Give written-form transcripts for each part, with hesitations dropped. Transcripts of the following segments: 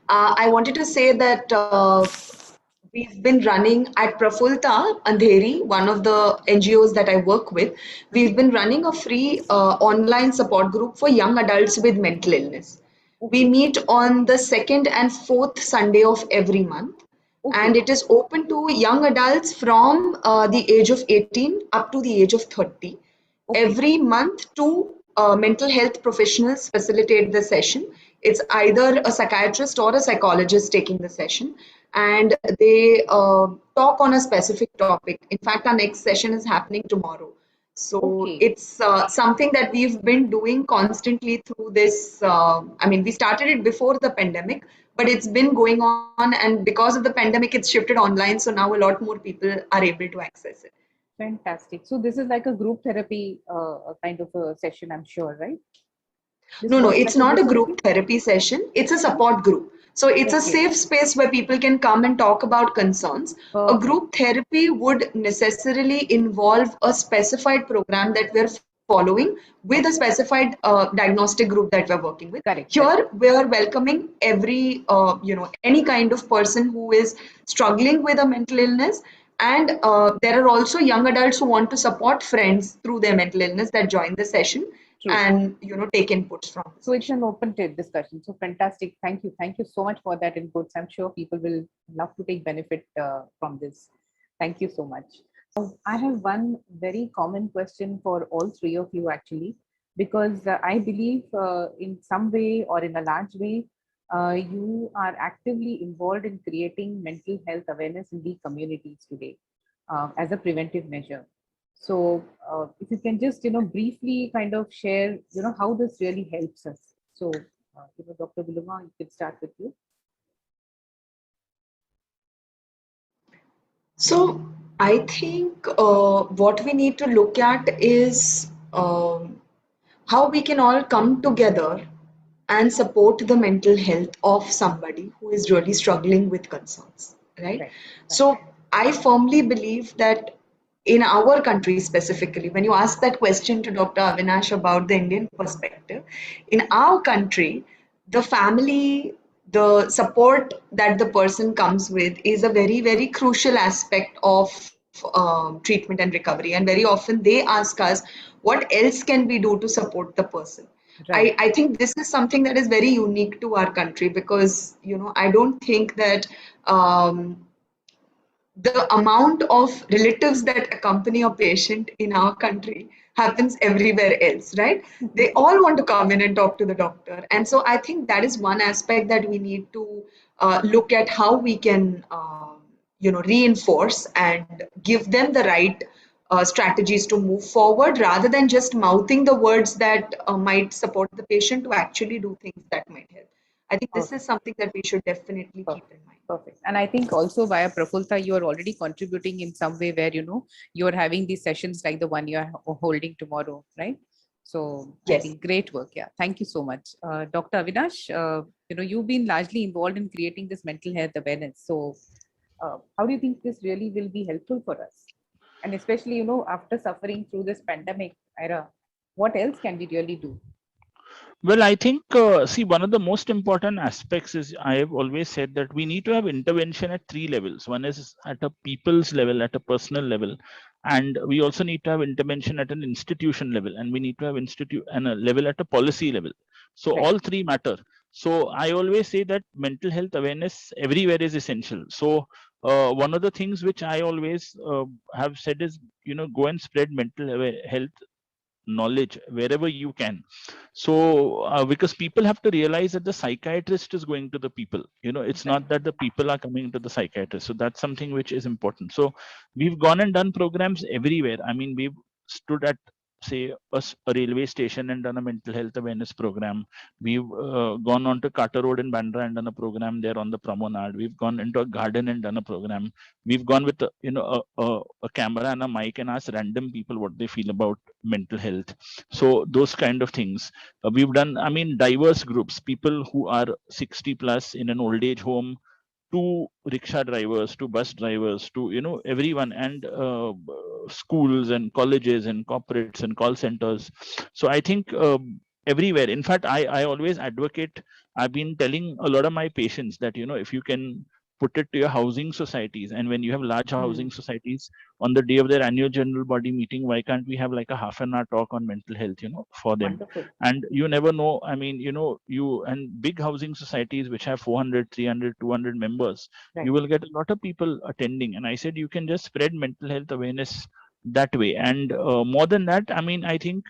I wanted to say that we've been running at Prafulta Andheri, one of the NGOs that I work with. We've been running a free online support group for young adults with mental illness. We Okay. meet on the second and fourth Sunday of every month, and Okay. it is open to young adults from the age of 18 up to the age of 30. Okay. Every month, two mental health professionals facilitate the session. It's either a psychiatrist or a psychologist taking the session, and they talk on a specific topic. In fact, our next session is happening tomorrow. So Okay. it's something that we've been doing constantly through this. I mean, we started it before the pandemic, but it's been going on, and because of the pandemic, it's shifted online. So now a lot more people are able to access it. Fantastic. So this is like a group therapy kind of a session, I'm sure, right? This No, no, works it's like a not a group therapy? group therapy session. It's a Uh-huh. support group. So it's a Okay. safe space where people can come and talk about concerns. A Perfect. group therapy would necessarily involve a specified program that we're following with a Okay. specified diagnostic group that we're working with. Correct. Correct. Here, we're welcoming every, any kind of person who is struggling with a mental illness. And there are also young adults who want to support friends through their mental illness that join the session True. and take inputs from the So it's session. an open discussion. So fantastic. Thank you. Thank you so much for that inputs. I'm sure people will love to take benefit from this. Thank you so much. I have one very common question for all three of you actually, because I believe in some way or in a large way, you are actively involved in creating mental health awareness in the communities today as a preventive measure. So if you can just, briefly kind of share, how this really helps us. So, Dr. Wilona, you can start with you. So I think what we need to look at is how we can all come together and support the mental health of somebody who is really struggling with concerns, right? Right, right, So I firmly believe that in our country specifically, when you ask that question to Dr. Avinash about the Indian perspective, in our country, the family, the support that the person comes with is a very, very crucial aspect of treatment and recovery. And very often they ask us, what else can we do to support the person? right. I think this is something that is very unique to our country because, I don't think that the amount of relatives that accompany a patient in our country happens everywhere else, right? They all want to come in and talk to the doctor. And so I think that is one aspect that we need to look at how we can, reinforce and give them the right strategies to move forward rather than just mouthing the words that might support the patient to actually do things that might help. I think this is Perfect, something that we should definitely keep perfect, in mind. perfect. And I think also via Prafulta, you are already contributing in some way where, you are having these sessions like the one you are holding tomorrow, right? So I Yes. think great work. Yeah. Thank you so much. Dr. Avinash, you've been largely involved in creating this mental health awareness. So how do you think this really will be helpful for us? And especially, after suffering through this pandemic era, what else can we really do? Well, I think, see, one of the most important aspects is I have always said that we need to have intervention at three levels. One is at a people's level, at a personal level, and we also need to have intervention at an institution level, and we need to have institute and a level at a policy level. So Right. all three matter. So I always say that mental health awareness everywhere is essential. So one of the things which I always have said is, go and spread health knowledge wherever you can. So because people have to realize that the psychiatrist is going to the people, it's Right. not that the people are coming to the psychiatrist. So that's something which is important. So we've gone and done programs everywhere. I mean, we've stood at, say, a railway station and done a mental health awareness program. We've gone on to Carter Road in Bandra and done a program there on the promenade. We've gone into a garden and done a program. We've gone with a camera and a mic and asked random people what they feel about mental health. So those kind of things we've done. I mean, diverse groups, people who are 60 plus in an old age home, to rickshaw drivers, to bus drivers, to everyone, and schools and colleges and corporates and call centers. So I think everywhere. In fact, I always advocate, I've been telling a lot of my patients that, if you can put it to your housing societies, and when you have large housing societies, on the day of their annual general body meeting, why can't we have like a half an hour talk on mental health, for them? Wonderful. And you never know, I mean, you and big housing societies which have 400, 300, 200 members, Right. you will get a lot of people attending. And I said, you can just spread mental health awareness that way. And more than that, I mean, I think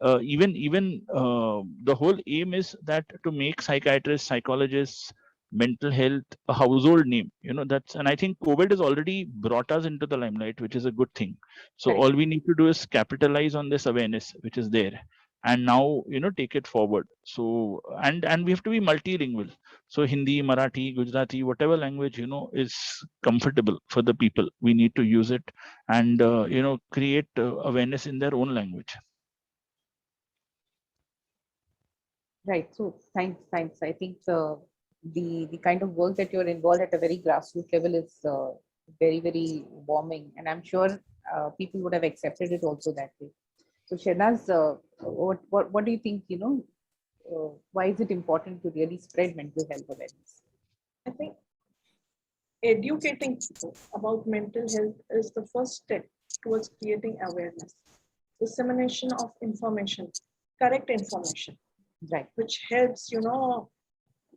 even the whole aim is that to make psychiatrists, psychologists, mental health a household name. That's, and I think COVID has already brought us into the limelight, which is a good thing. So Correct. all we need to do is capitalize on this awareness which is there, and now take it forward. So and we have to be multilingual. So Hindi, Marathi, Gujarati, whatever language is comfortable for the people, we need to use it, and create awareness in their own language. Right. So thanks. I think the kind of work that you're involved at a very grassroots level is very, very warming, and I'm sure people would have accepted it also that way. So Shenaaz, what do you think? Why is it important to really spread mental health awareness? I think educating people about mental health is the first step towards creating awareness. Dissemination of information, correct information, Right. which helps,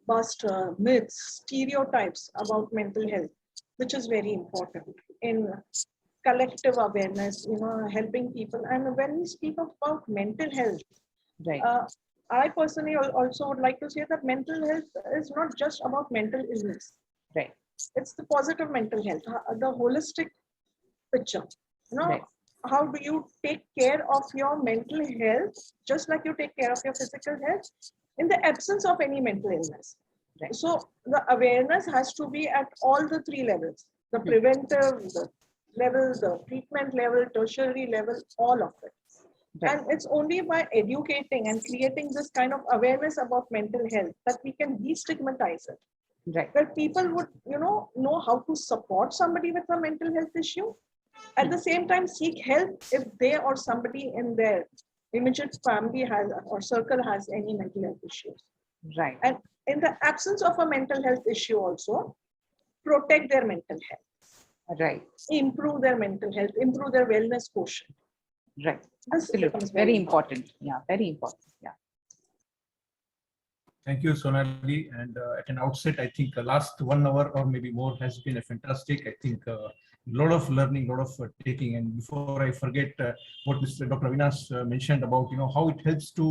bust myths, stereotypes about mental health, which is very important in collective awareness, helping people. And when we speak about mental health, Right. I personally also would like to say that mental health is not just about mental illness. Right. It's the positive mental health, the holistic picture. Right. How do you take care of your mental health, just like you take care of your physical health, in the absence of any mental illness? Right. So the awareness has to be at all the three levels: the preventive, the level, the treatment level, tertiary level, all of it. Right. And it's only by educating and creating this kind of awareness about mental health that we can destigmatize it. Right. Where people would, know how to support somebody with a mental health issue. At the same time, seek help if they or somebody in their immediate family has or circle has any mental health issues. Right. And in the absence of a mental health issue also, protect their mental health. Right. Improve their mental health, improve their wellness quotient. Right. This Absolutely. becomes Very important. Yeah. Very important. Yeah. Thank you, Sonali. And at an outset, I think last 1 hour or maybe more has been a fantastic. I think a lot of learning, a lot of taking. And before I forget what Mr. Dr. Avinash mentioned about, how it helps to,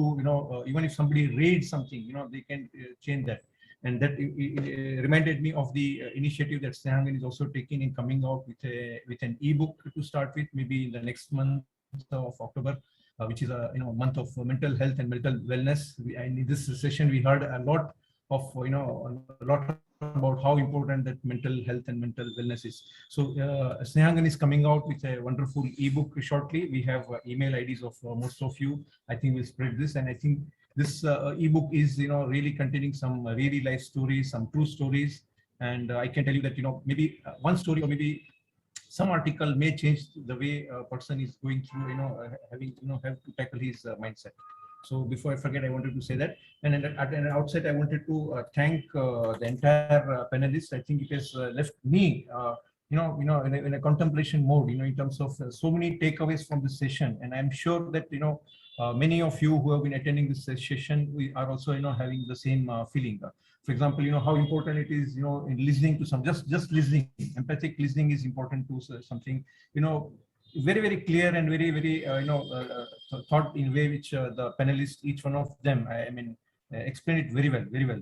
even if somebody reads something, they can change that. And that reminded me of the initiative that Aangan is also taking in coming out with an ebook to start with, maybe in the next month of October. Which is a month of mental health and mental wellness. And in this session, we heard a lot about how important that mental health and mental wellness is. So Sneh is coming out with a wonderful ebook shortly. We have email IDs of most of you. I think we'll spread this, and I think this ebook is really containing some really life stories, some true stories, and I can tell you that maybe one story or maybe some article may change the way a person is going through, having have to tackle his mindset. So before I forget, I wanted to say that. And at an outset, I wanted to thank the entire panelists. I think it has left me, in a contemplation mode, in terms of so many takeaways from this session. And I'm sure that many of you who have been attending this session, we are also having the same feeling. For example, how important it is, in listening to some, just listening. Empathic listening is important to something, very, very clear and very, very, thought in a way which the panelists, each one of them, I mean, explain it very well, very well.